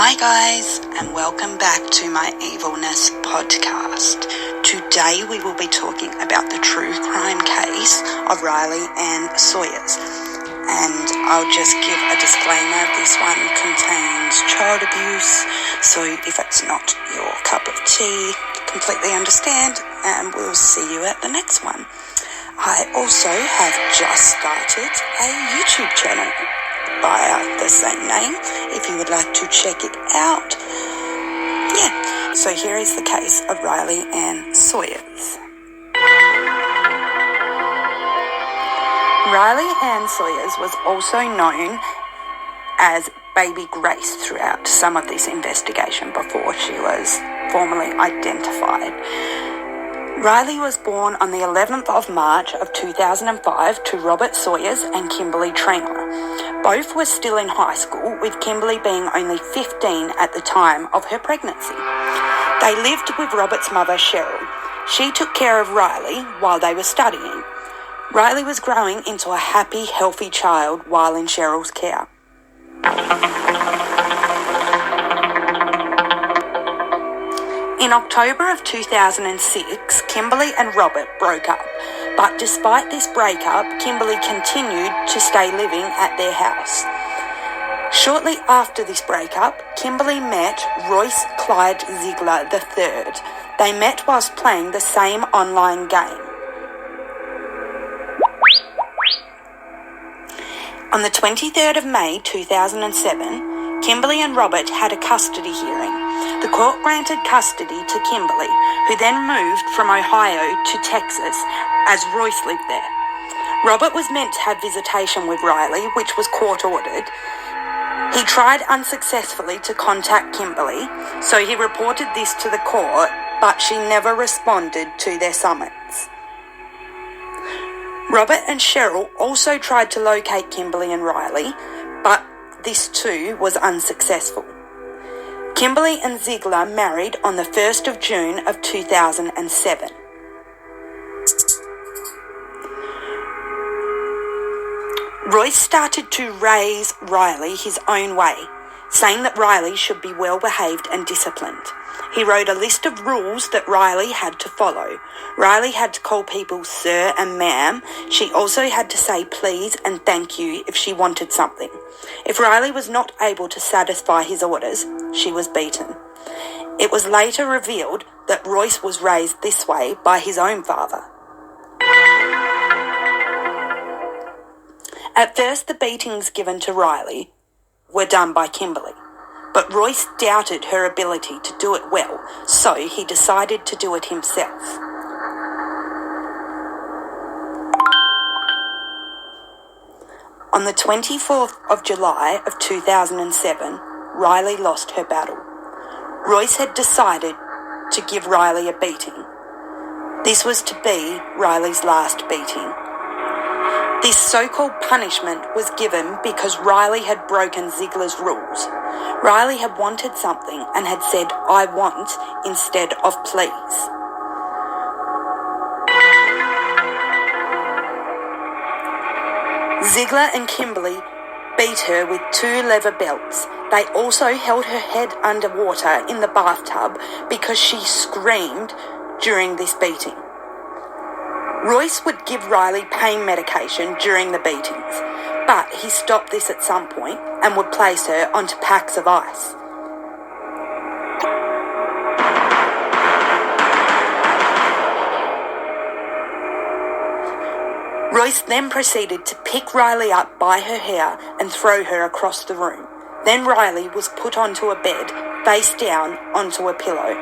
Hi guys, and welcome back to my Evilness podcast. Today we will be talking about the true crime case of Riley Ann Sawyers. And I'll just give a disclaimer, this one contains child abuse, so if it's not your cup of tea, completely understand, and we'll see you at the next one. I also have just started a YouTube channel by the same name, if you would like to check it out. So here is the case of Riley Ann Sawyers. Riley Ann Sawyers was also known as Baby Grace throughout some of this investigation before she was formally identified. Riley was born on the 11th of March of 2005 to Robert Sawyers and Kimberly Trenor. Both were still in high school, with Kimberly being only 15 at the time of her pregnancy. They lived with Robert's mother, Cheryl. She took care of Riley while they were studying. Riley was growing into a happy, healthy child while in Cheryl's care. In October of 2006, Kimberly and Robert broke up, but despite this breakup, Kimberly continued to stay living at their house. Shortly after this breakup, Kimberly met Royce Zeigler III. They met whilst playing the same online game. On the 23rd of May 2007, Kimberly and Robert had a custody hearing. The court granted custody to Kimberly, who then moved from Ohio to Texas, as Royce lived there. Robert was meant to have visitation with Riley, which was court-ordered. He tried unsuccessfully to contact Kimberly, so he reported this to the court, but she never responded to their summons. Robert and Cheryl also tried to locate Kimberly and Riley, but this too was unsuccessful. Kimberly and Zeigler married on the 1st of June of 2007. Royce started to raise Riley his own way, saying that Riley should be well behaved and disciplined. He wrote a list of rules that Riley had to follow. Riley had to call people sir and ma'am. She also had to say please and thank you if she wanted something. If Riley was not able to satisfy his orders, she was beaten. It was later revealed that Royce was raised this way by his own father. At first, the beatings given to Riley were done by Kimberly, but Royce doubted her ability to do it well, so he decided to do it himself. On the 24th of July of 2007, Riley lost her battle. Royce had decided to give Riley a beating. This was to be Riley's last beating. This so-called punishment was given because Riley had broken Zeigler's rules. Riley had wanted something and had said, "I want," instead of "please." Zeigler and Kimberly beat her with 2 leather belts. They also held her head underwater in the bathtub because she screamed during this beating. Royce would give Riley pain medication during the beatings, but he stopped this at some point and would place her onto packs of ice. Royce then proceeded to pick Riley up by her hair and throw her across the room. Then Riley was put onto a bed, face down onto a pillow.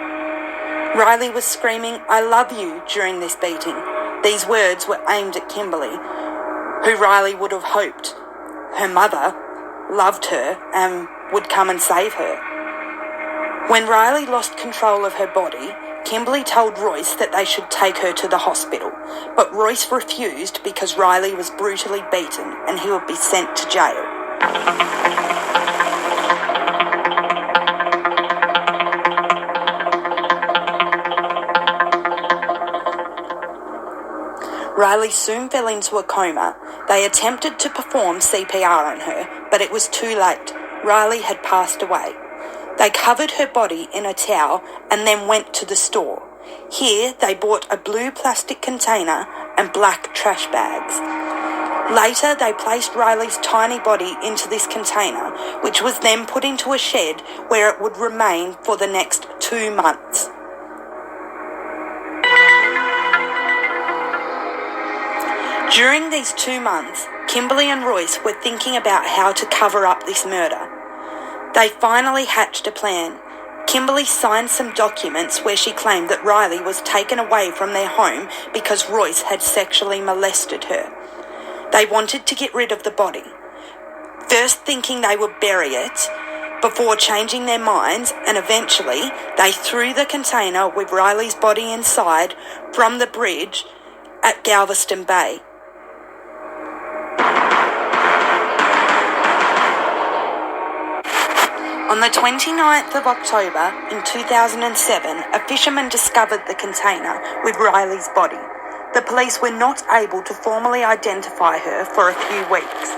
Riley was screaming, "I love you," during this beating. These words were aimed at Kimberly, who Riley would have hoped her mother loved her and would come and save her. When Riley lost control of her body, Kimberly told Royce that they should take her to the hospital, but Royce refused because Riley was brutally beaten and he would be sent to jail. Riley soon fell into a coma. They attempted to perform CPR on her, but it was too late. Riley had passed away. They covered her body in a towel and then went to the store. Here, they bought a blue plastic container and black trash bags. Later, they placed Riley's tiny body into this container, which was then put into a shed where it would remain for the next 2 months. During these 2 months, Kimberly and Royce were thinking about how to cover up this murder. They finally hatched a plan. Kimberly signed some documents where she claimed that Riley was taken away from their home because Royce had sexually molested her. They wanted to get rid of the body, first thinking they would bury it before changing their minds, and eventually they threw the container with Riley's body inside from the bridge at Galveston Bay. On the 29th of October in 2007, a fisherman discovered the container with Riley's body. The police were not able to formally identify her for a few weeks.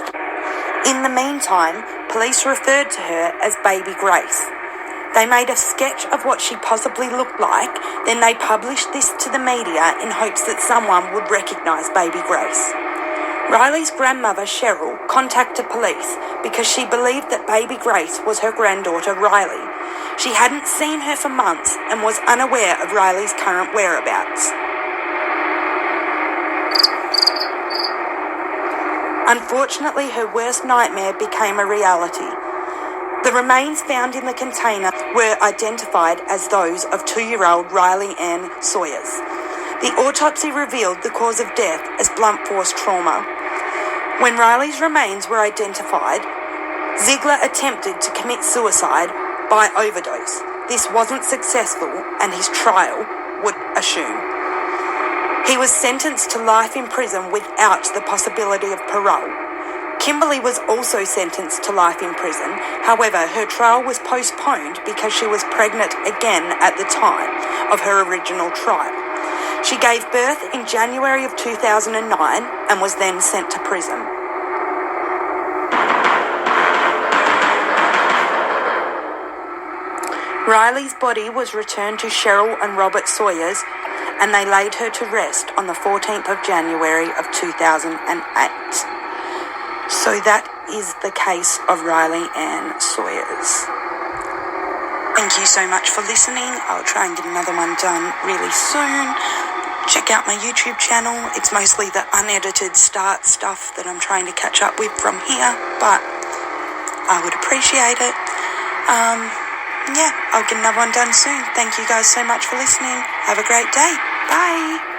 In the meantime, police referred to her as Baby Grace. They made a sketch of what she possibly looked like, then they published this to the media in hopes that someone would recognise Baby Grace. Riley's grandmother, Cheryl, contacted police because she believed that Baby Grace was her granddaughter, Riley. She hadn't seen her for months and was unaware of Riley's current whereabouts. Unfortunately, her worst nightmare became a reality. The remains found in the container were identified as those of 2-year-old Riley Ann Sawyers. The autopsy revealed the cause of death as blunt force trauma. When Riley's remains were identified, Zeigler attempted to commit suicide by overdose. This wasn't successful, and his trial would assume. He was sentenced to life in prison without the possibility of parole. Kimberly was also sentenced to life in prison. However, her trial was postponed because she was pregnant again at the time of her original trial. She gave birth in January of 2009 and was then sent to prison. Riley's body was returned to Cheryl and Robert Sawyers, and they laid her to rest on the 14th of January of 2008. So that is the case of Riley Ann Sawyers. Thank you so much for listening. I'll try and get another one done really soon. Check out my YouTube channel. It's mostly the unedited start stuff that I'm trying to catch up with from here, but I would appreciate it. I'll get another one done soon. Thank you guys so much for listening. Have a great day. Bye.